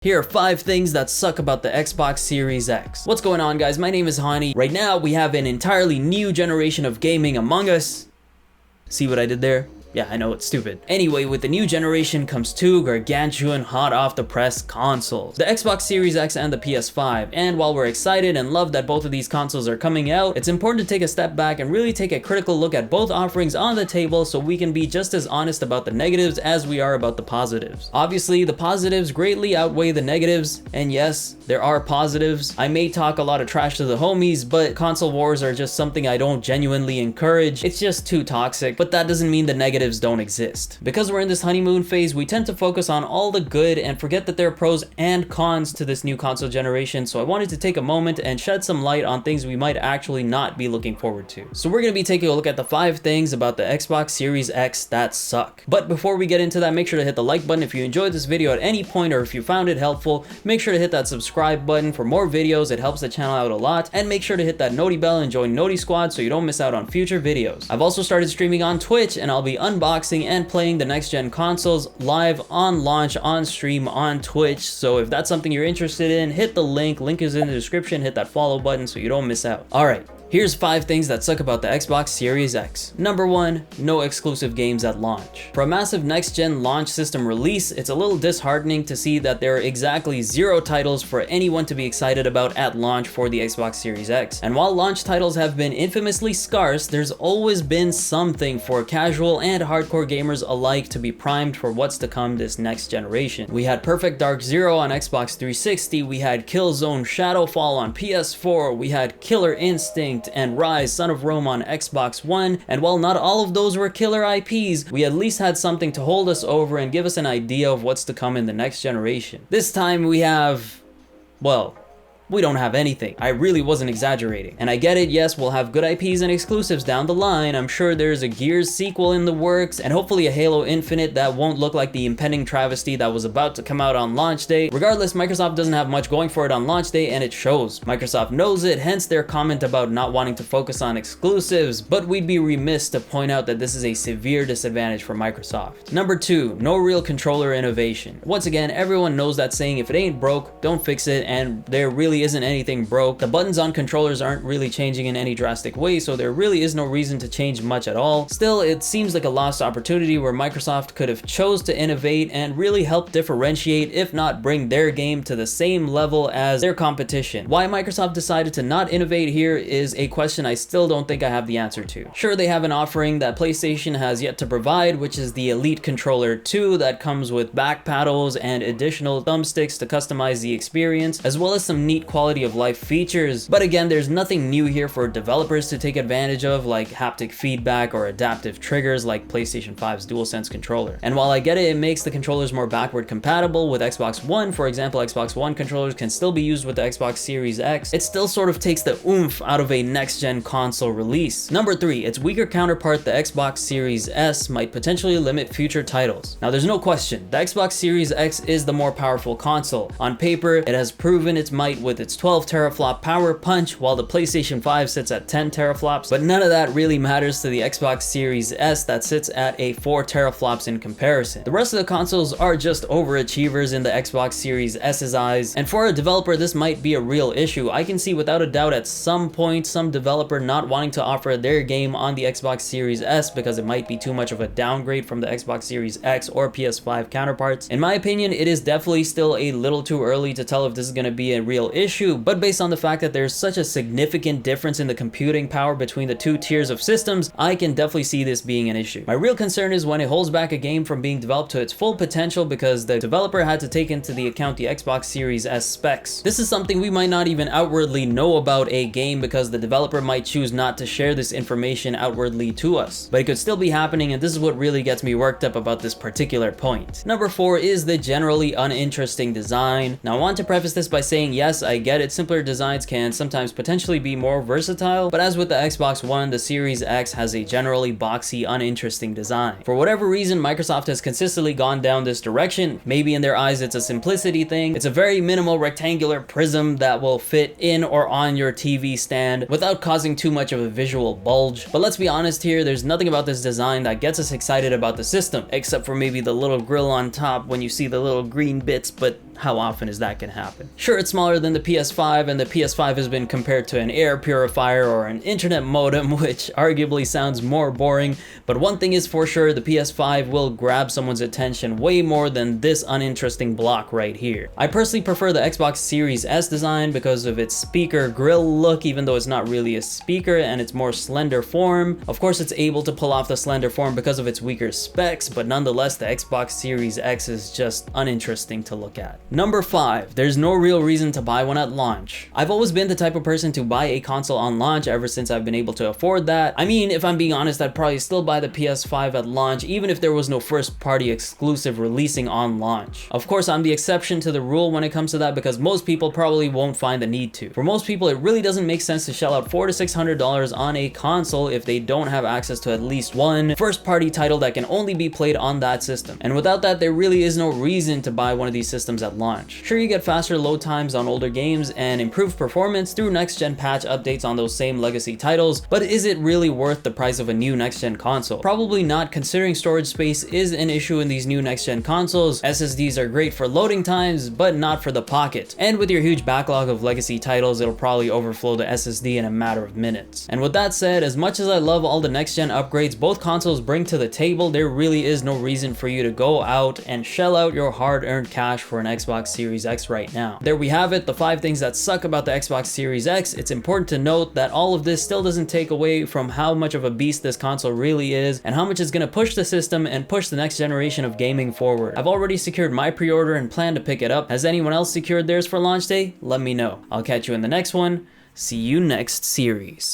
Here are 5 things that suck about the Xbox Series X. What's going on, guys? My name is Hani. Right now, we have an entirely new generation of gaming among us. See what I did there? Yeah, I know, it's stupid. Anyway, with the new generation comes 2 gargantuan hot off the press consoles. The Xbox Series X and the PS5. And while we're excited and love that both of these consoles are coming out, it's important to take a step back and really take a critical look at both offerings on the table so we can be just as honest about the negatives as we are about the positives. Obviously, the positives greatly outweigh the negatives, and yes, there are positives. I may talk a lot of trash to the homies, but console wars are just something I don't genuinely encourage. It's just too toxic, but that doesn't mean the negatives don't exist. Because we're in this honeymoon phase, we tend to focus on all the good and forget that there are pros and cons to this new console generation, so I wanted to take a moment and shed some light on things we might actually not be looking forward to. So we're going to be taking a look at the 5 things about the Xbox Series X that suck. But before we get into that, make sure to hit the like button if you enjoyed this video at any point or if you found it helpful. Make sure to hit that subscribe button for more videos, it helps the channel out a lot, and make sure to hit that noti bell and join Noti Squad so you don't miss out on future videos. I've also started streaming on Twitch, and I'll be unboxing and playing the next gen consoles live on launch on stream on Twitch, so if that's something you're interested in, hit the link is in the description, hit that follow button so you don't miss out. Alright, here's 5 things that suck about the Xbox Series X. Number 1, no exclusive games at launch. For a massive next-gen launch system release, it's a little disheartening to see that there are exactly 0 titles for anyone to be excited about at launch for the Xbox Series X. And while launch titles have been infamously scarce, there's always been something for casual and hardcore gamers alike to be primed for what's to come this next generation. We had Perfect Dark Zero on Xbox 360, we had Killzone Shadowfall on PS4, we had Killer Instinct and Rise Son of Rome on Xbox One, and while not all of those were killer IPs, we at least had something to hold us over and give us an idea of what's to come in the next generation. This time we have, well, we don't have anything. I really wasn't exaggerating. And I get it, yes, we'll have good IPs and exclusives down the line. I'm sure there's a Gears sequel in the works, and hopefully a Halo Infinite that won't look like the impending travesty that was about to come out on launch day. Regardless, Microsoft doesn't have much going for it on launch day, and it shows. Microsoft knows it, hence their comment about not wanting to focus on exclusives, but we'd be remiss to point out that this is a severe disadvantage for Microsoft. Number 2, no real controller innovation. Once again, everyone knows that saying, if it ain't broke, don't fix it, and there really isn't anything broke. The buttons on controllers aren't really changing in any drastic way, so there really is no reason to change much at all. Still, it seems like a lost opportunity where Microsoft could have chose to innovate and really help differentiate, if not bring their game to the same level as their competition. Why Microsoft decided to not innovate here is a question I still don't think I have the answer to. Sure, they have an offering that PlayStation has yet to provide, which is the Elite Controller 2 that comes with back paddles and additional thumbsticks to customize the experience, as well as some neat quality of life features. But again, there's nothing new here for developers to take advantage of, like haptic feedback or adaptive triggers like PlayStation 5's DualSense controller. And while I get it, it makes the controllers more backward compatible with Xbox One. For example, Xbox One controllers can still be used with the Xbox Series X. It still sort of takes the oomph out of a next-gen console release. Number 3, its weaker counterpart, the Xbox Series S, might potentially limit future titles. Now, there's no question, the Xbox Series X is the more powerful console. On paper, it has proven its might with its 12 teraflop power punch, while the PlayStation 5 sits at 10 teraflops, but none of that really matters to the Xbox Series S that sits at a 4 teraflops in comparison. The rest of the consoles are just overachievers in the Xbox Series S's eyes, and for a developer this might be a real issue. I can see without a doubt at some point some developer not wanting to offer their game on the Xbox Series S because it might be too much of a downgrade from the Xbox Series X or PS5 counterparts. In my opinion, it is definitely still a little too early to tell if this is going to be a real issue, but based on the fact that there's such a significant difference in the computing power between the 2 tiers of systems, I can definitely see this being an issue. My real concern is when it holds back a game from being developed to its full potential because the developer had to take into the account the Xbox Series S specs. This is something we might not even outwardly know about a game because the developer might choose not to share this information outwardly to us. But it could still be happening, and this is what really gets me worked up about this particular point. Number 4 is the generally uninteresting design. Now, I want to preface this by saying, yes, I get it, simpler designs can sometimes potentially be more versatile, but as with the Xbox One, the Series X has a generally boxy, uninteresting design. For whatever reason, Microsoft has consistently gone down this direction. Maybe in their eyes it's a simplicity thing. It's a very minimal rectangular prism that will fit in or on your TV stand without causing too much of a visual bulge. But let's be honest here, there's nothing about this design that gets us excited about the system, except for maybe the little grill on top when you see the little green bits, but how often is that gonna happen? Sure, it's smaller than the PS5, and the PS5 has been compared to an air purifier or an internet modem, which arguably sounds more boring, but one thing is for sure, the PS5 will grab someone's attention way more than this uninteresting block right here. I personally prefer the Xbox Series S design because of its speaker grill look, even though it's not really a speaker and it's more slender form. Of course, it's able to pull off the slender form because of its weaker specs, but nonetheless, the Xbox Series X is just uninteresting to look at. Number 5, there's no real reason to buy one at launch. I've always been the type of person to buy a console on launch ever since I've been able to afford that. I mean, if I'm being honest, I'd probably still buy the PS5 at launch even if there was no first party exclusive releasing on launch. Of course, I'm the exception to the rule when it comes to that because most people probably won't find the need to. For most people, it really doesn't make sense to shell out $400 to $600 on a console if they don't have access to at least one first party title that can only be played on that system. And without that, there really is no reason to buy one of these systems at launch. Sure, you get faster load times on older games and improved performance through next-gen patch updates on those same legacy titles, but is it really worth the price of a new next-gen console? Probably not, considering storage space is an issue in these new next-gen consoles. SSDs are great for loading times, but not for the pocket. And with your huge backlog of legacy titles, it'll probably overflow the SSD in a matter of minutes. And with that said, as much as I love all the next-gen upgrades both consoles bring to the table, there really is no reason for you to go out and shell out your hard-earned cash for an Xbox Series X right now. There we have it, the 5 things that suck about the Xbox Series X. It's important to note that all of this still doesn't take away from how much of a beast this console really is and how much it's going to push the system and push the next generation of gaming forward. I've already secured my pre-order and plan to pick it up. Has anyone else secured theirs for launch day? Let me know. I'll catch you in the next one. See you next series.